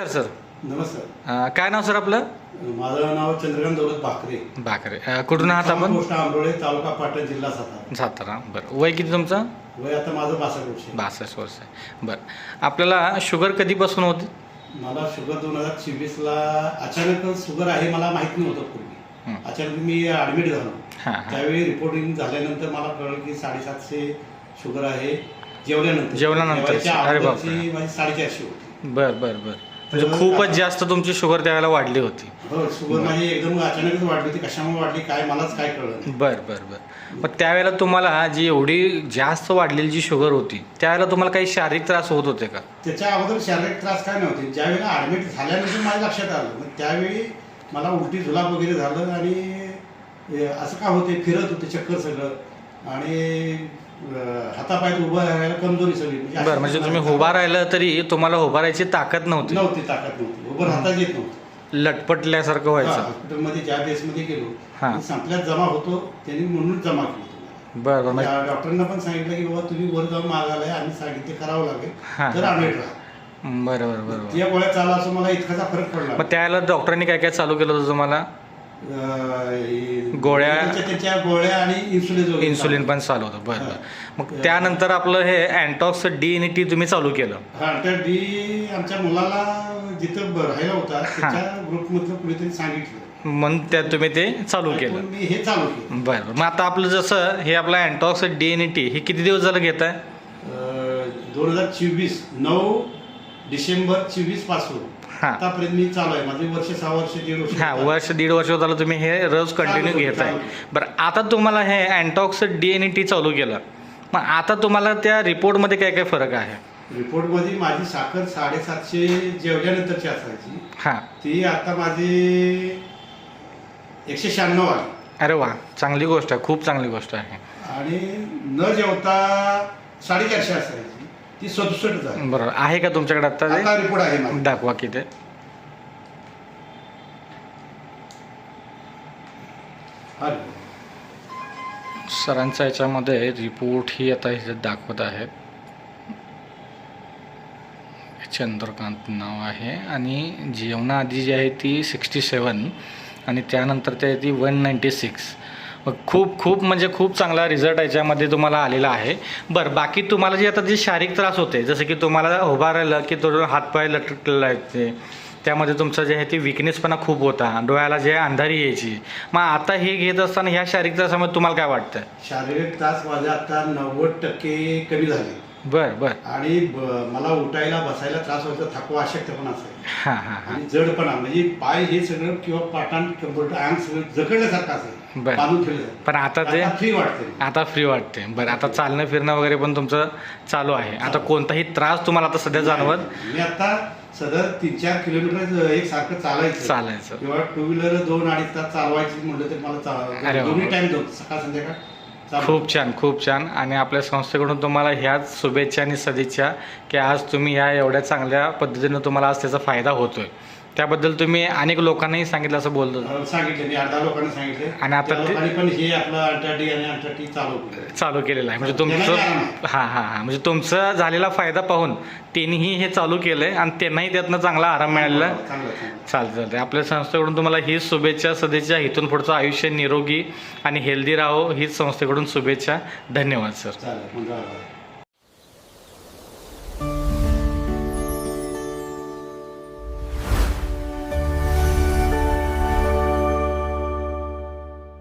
Sir. नमस्कार. काय नाव sir आपलं? माझं नाव चंद्रकांत दौलत भाकरे. भाकरे. कुठून आहात आपण? पोस्ट आंबोळे, तालुका पाटण, जिल्हा सातारा. सातारा. बरं. वय किती तुमचं? वय आता माझं 62 वर्ष आहे. 62 वर्ष आहे. बरं. आपल्याला शुगर कधीपासून होती? मला शुगर 2024ला अचानक शुगर आहे मला माहित नव्हतं पूर्वी. अचानक मी ऍडमिट झालो. त्यावेळी रिपोर्टिंग झाल्यानंतर मला कळलं की 750 शुगर आहे. जेवल्यानंतर अरे बापरे. माझी 450 होती. बरं बरं बरं. म्हणजे खूपच जास्त तुमची शुगर त्यावेळेला वाढली होती. हो, शुगर माझी एकदम अचानकच वाढली होती. कशामुळे वाढली काय मलाच काय कळलं नाही. बरं बरं बरं. मग त्यावेळेला तुम्हाला जी एवढी जास्त वाढलेली जी शुगर होती त्यावेळेला तुम्हाला काही शारीरिक त्रास होत होते का? त्याच्या अगोदर शारीरिक त्रास काय नव्हते. ज्यावेळेला ऍडमिट झाल्यानंतर माझ्या लक्षात आलं. मग त्यावेळी मला उलटी जुलाब वगैरे झालं आणि असं का होते, फिरत होते चक्कर सगळं आणि हातापायात उभं राहायला कमजोरी सगळी. बरं. म्हणजे तुम्ही उभा राहिलं तरी तुम्हाला उभा राहायची ताकद नव्हती? ताकद नव्हती. उभं राहताच येत नव्हतं. लटपटल्यासारखं व्हायचं. हॉस्पिटलमध्ये ज्या बेसमध्ये गेलो हां. संपल्यात जमा होतो त्यांनी म्हणून जमा केलं. बरं बरं. डॉक्टरांना पण सांगितलं की बाबा तुम्ही वर जाऊन मागायला आम्ही सांगितले करावं लागेल तर ऍडमिट राहा. बरं बरं बरं. त्या गोळ्या चालू असं मला इतकाचा फरक पडला. मग त्यावेळेला डॉक्टरांनी काय काय चालू केलं होतं तुम्हाला? गोळ्या, त्याच्या गोळ्या आणि इन्सुलिन पण चालू होतं. बरं बरं. मग त्यानंतर आपलं हे अँटॉक्स डी आणि टी तुम्ही चालू केलं? हा, तर डी आमच्या मुलाला जिथं राहिला होता त्याच्या ग्रुपमधलं कुणीतरी सांगितलं म्हणून त्या तुम्ही ते चालू केलं? मी हे चालू केलं. बरं बरं. मग आता आपलं जसं हे आपलं अँटॉक्स डी आणि टी हे किती दिवस झालं घेत आहे? 2024 9 डिसेंबर 24 पासून आतापर्यंत मी चालू आहे. माझे वर्ष 6 वर्ष 1.5 वर्ष. हां, वर्ष 1.5 वर्ष झालं तुम्ही हे रोज कंटिन्यू घेत आहे. बरं. आता तुम्हाला हे अँटॉक्स डी आणि टी चालू केलं, मग आता तुम्हाला त्या रिपोर्टमध्ये काय काय फरक आहे? रिपोर्टमध्ये माझी साखर 750 जेवल्यानंतरची असायची. हां. ती आता माझी 196 आली. अरे वा, चांगली गोष्ट आहे, खूप चांगली गोष्ट आहे. आणि न जेवता 450 असायची ती 67 झाली. बरोबर आहे का तुमच्याकडे आता रिपोर्ट आहे माझा. दाखवा की ते. सरांच्या याच्यामध्ये रिपोर्ट ही आता हे दाखवत आहेत. चंद्रकांत नाव आहे आणि जेवणाआधी जी आहे ती 67 आणि त्यानंतर ते ती 196. खूप खूप म्हणजे खूप चांगला रिझल्ट याच्यामध्ये तुम्हाला आलेला आहे. बरं. बाकी तुम्हाला जे आता जे शारीरिक त्रास होते जसं की तुम्हाला उभा राहिलं की तो हातपाय लटकले, त्यामध्ये तुमचं जे आहे ते विकनेसपणा खूप होता, डोळ्याला जे अंधारी यायची, मग आता हे घेत असताना ह्या शारीरिक त्रासामध्ये तुम्हाला काय वाटतं? शारीरिक त्रास माझे आता 90% कमी झाले. बरं बरं. आणि मला उठायला बसायला त्रास व्हायचा, थकवा अशक्तपणा असायचा. हां हां हां. आणि जडपणा म्हणजे पाय हे सगळं किंवा पाटाण कंबरट अंग सगळं जखडल्यासारखं असेल. बांधून ठेवलं. पण आता ते फ्री वाटते. आता फ्री वाटते. बरं. आता चालणं फिरणं वगैरे पण तुमचं चालू आहे. आता कोणताही त्रास तुम्हाला आता सध्या जाणवत? मी आता सध्या 3-4 किलोमीटर एक सारखं चालायचं किंवा 2 व्हीलर 2-2.5 तास चालवायची म्हटलं तर मला दोन्ही टाइम जाऊ, सकाळ संध्याकाळ. खूप छान, खूप छान. आणि आपल्या संस्थेकडून तुम्हाला ह्याच शुभेच्छा आणि सदिच्छा की आज तुम्ही ह्या एवढ्या चांगल्या पद्धतीनं तुम्हाला आज त्याचा फायदा होतोय. त्याबद्दल तुम्ही अनेक लोकांनाही सांगितलं असं बोलतो. सांगितलं मी 8-10 लोकांना सांगितले आणि आता पण हे आपलं अल्ट्राडी आणि अल्ट्राटी चालू केलेलं आहे. म्हणजे तुमचं हां हां हां म्हणजे तुमचा झालेला फायदा पाहून त्यांनीही हे चालू केलंय आणि त्यांनाही त्यातनं चांगला आराम मिळालेला. चालतं. आपल्या संस्थेकडून तुम्हाला हीच शुभेच्छा सदिच्छा. इथून पुढचं आयुष्य निरोगी आणि हेल्दी राहो हीच संस्थेकडून शुभेच्छा. धन्यवाद सर.